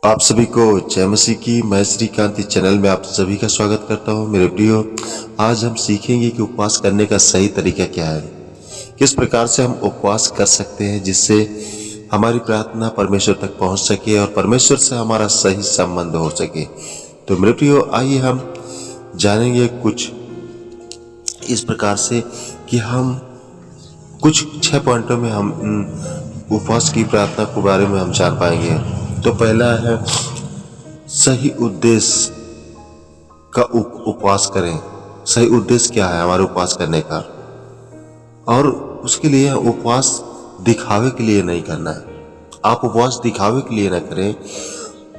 आप सभी को जय मसीह की। मैं श्रीकांत चैनल में आप सभी का स्वागत करता हूं। मेरे प्रियो, आज हम सीखेंगे कि उपवास करने का सही तरीका क्या है, किस प्रकार से हम उपवास कर सकते हैं जिससे हमारी प्रार्थना परमेश्वर तक पहुंच सके और परमेश्वर से हमारा सही संबंध हो सके। तो मेरे प्रियो, आइए हम जानेंगे कुछ इस प्रकार से कि हम कुछ 6 पॉइंटों में हम उपवास की प्रार्थना के बारे में हम जान पाएंगे। तो पहला है सही उद्देश्य का उपवास करें। सही उद्देश्य क्या है हमारे उपवास करने का, और उसके लिए उपवास दिखावे के लिए नहीं करना है। आप उपवास दिखावे के लिए ना करें,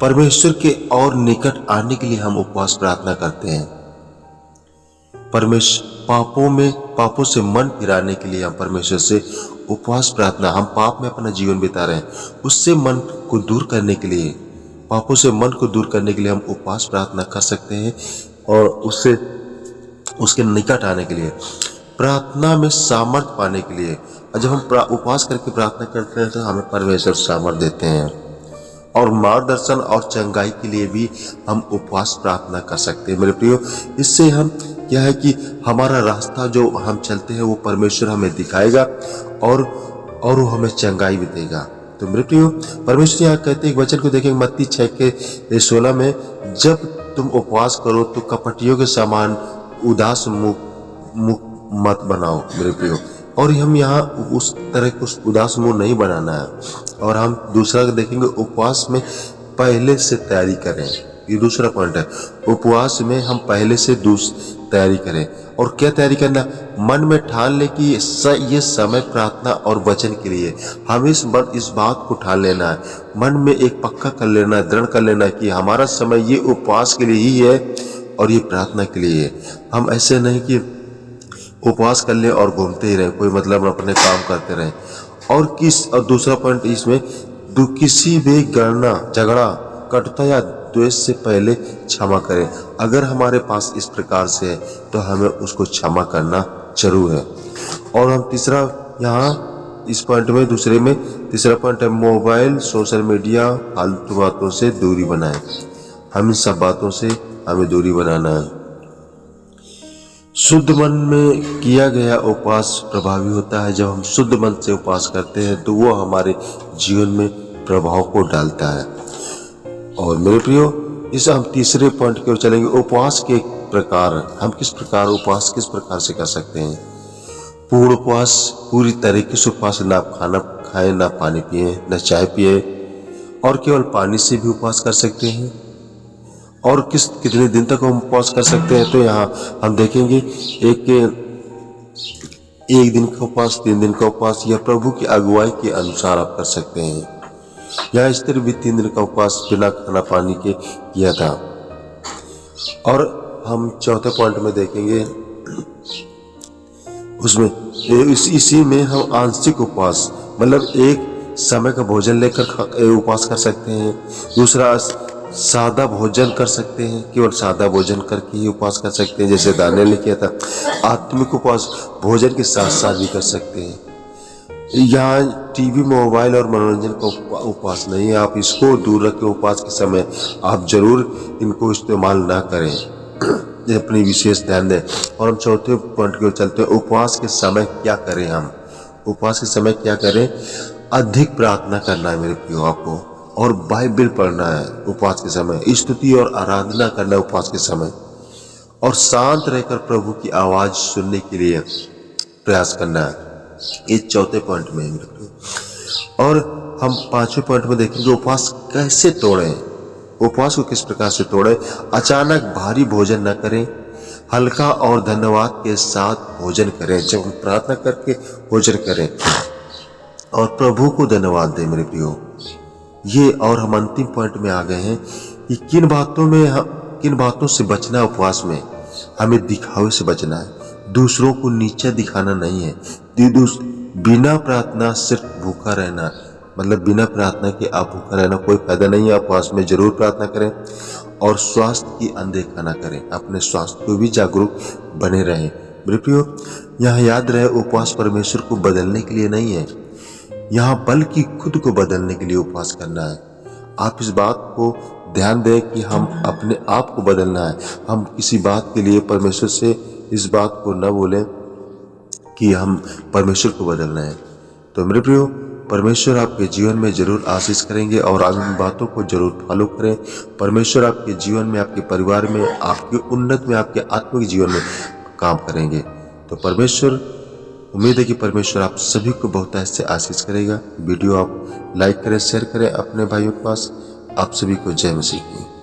परमेश्वर के और निकट आने के लिए हम उपवास प्रार्थना करते हैं। परमेश्वर पापों से मन फिराने के लिए हम परमेश्वर से उपवास प्रार्थना, हम पाप में अपना जीवन बिता रहे हैं, उससे मन को दूर करने के लिए, पापों से मन को दूर करने के लिए हम उपवास प्रार्थना कर सकते हैं और उसके निकट आने के लिए, प्रार्थना में सामर्थ पाने के लिए। और जब हम उपवास करके प्रार्थना करते हैं तो हमें परमेश्वर सामर्थ देते हैं, और मार्गदर्शन और चंगाई के लिए भी हम उपवास प्रार्थना कर सकते हैं। मेरे प्रियो, इससे हम क्या है कि हमारा रास्ता जो हम चलते हैं वो परमेश्वर हमें दिखाएगा और वो हमें चंगाई भी देगा। तो मेरे प्रियो, परमेश्वर यहाँ कहते हैं, एक वचन को देखेंगे मत्ती 6:16 में, जब तुम उपवास करो तो कपटियों के समान उदास मुख मत बनाओ। मेरे प्रियो, और हम यहाँ उस तरह को उदास मुंह नहीं बनाना है। और हम दूसरा देखेंगे, उपवास में पहले से तैयारी करें। ये दूसरा पॉइंट है, उपवास में हम पहले से तैयारी करें। और क्या तैयारी करना? मन में ठान ले कि ये समय प्रार्थना और वचन के लिए। हम इस बात को ठान लेना है, मन में एक पक्का कर लेना है, दृढ़ कर लेना है कि हमारा समय ये उपवास के लिए ही है और ये प्रार्थना के लिए है। हम ऐसे नहीं कि उपवास कर ले और घूमते ही रहे, कोई मतलब अपने काम करते रहे। और दूसरा पॉइंट इसमें, किसी भी झगड़ा कटुता या द्वेष से पहले क्षमा करें। अगर हमारे पास इस प्रकार से है तो हमें उसको क्षमा करना जरूर है। और हम तीसरा यहाँ इस पॉइंट में तीसरा पॉइंट है, मोबाइल सोशल मीडिया फालतू बातों से दूरी बनाएं। हम इन सब बातों से हमें दूरी बनाना है। शुद्ध मन में किया गया उपवास प्रभावी होता है। जब हम शुद्ध मन से उपवास करते हैं तो वो हमारे जीवन में प्रभाव को डालता है। और मेरे प्रियो, इस हम तीसरे पॉइंट की ओर चलेंगे, उपवास के प्रकार। हम उपवास किस प्रकार से कर सकते हैं? पूर्ण उपवास, पूरी तरीके से उपवास, ना खाना खाएं, ना पानी पिए, ना चाय पिए, और केवल पानी से भी उपवास कर सकते हैं। और कितने दिन तक हम उपवास कर सकते हैं? तो यहाँ हम देखेंगे, एक दिन का उपवास, 3 दिन का उपवास, या प्रभु की अगुवाई के अनुसार आप कर सकते हैं। यहाँ स्त्री भी 3 दिन का उपवास बिना खाना पानी के किया था। और हम चौथे पॉइंट में देखेंगे, उसमें इसी में हम आंशिक उपवास, मतलब एक समय का भोजन लेकर उपवास कर सकते हैं। दूसरा, सादा भोजन कर सकते हैं, केवल सादा भोजन करके ही उपवास कर सकते हैं, जैसे दानियेल ने किया था। आत्मिक उपवास भोजन के साथ साथ भी कर सकते हैं। यहाँ टीवी, मोबाइल और मनोरंजन का उपवास नहीं है। आप इसको दूर रखें। उपवास के समय आप जरूर इनको इस्तेमाल ना करें, अपनी विशेष ध्यान दें। और हम चौथे पॉइंट की ओर चलते हैं, उपवास के समय क्या करें? हम उपवास के समय क्या करें? अधिक प्रार्थना करना है मेरे प्रियो आपको, और बाइबल पढ़ना है उपवास के समय, स्तुति और आराधना करना है उपवास के समय, और शांत रहकर प्रभु की आवाज सुनने के लिए प्रयास करना है। इस चौथे पॉइंट में मेरे प्रियो। और हम 5वें पॉइंट में देखेंगे, उपवास कैसे तोड़ें। उपवास को किस प्रकार से तोड़ें? अचानक भारी भोजन न करें, हल्का और धन्यवाद के साथ भोजन करें। जब हम प्रार्थना करके भोजन करें और प्रभु को धन्यवाद दें मेरे प्रियो। ये, और हम अंतिम पॉइंट में आ गए हैं कि किन बातों से बचना है उपवास में। हमें दिखावे से बचना है, दूसरों को नीचा दिखाना नहीं है। बिना प्रार्थना सिर्फ भूखा रहना, मतलब बिना प्रार्थना के आप भूखा रहना कोई फायदा नहीं है। उपवास में जरूर प्रार्थना करें और स्वास्थ्य की अनदेखा ना करें, अपने स्वास्थ्य को भी जागरूक बने रहें। मेरे प्रियो, यहाँ याद रहे, उपवास परमेश्वर को बदलने के लिए नहीं है, यहाँ बल्कि खुद को बदलने के लिए उपवास करना है। आप इस बात को ध्यान दें कि हम अपने आप को बदलना है। हम किसी बात के लिए परमेश्वर से इस बात को न बोलें कि हम परमेश्वर को बदलना है। तो मेरे प्रियो, परमेश्वर आपके जीवन में जरूर आशीष करेंगे और आप इन बातों को जरूर फॉलो करें। परमेश्वर आपके जीवन में, आपके परिवार में, आपके उन्नत में, आपके आत्मिक जीवन में काम करेंगे। तो परमेश्वर, उम्मीद है कि परमेश्वर आप सभी को बहुत ऐसे आशीष करेगा। वीडियो आप लाइक करें, शेयर करें अपने भाइयों के पास। आप सभी को जय मसीह की।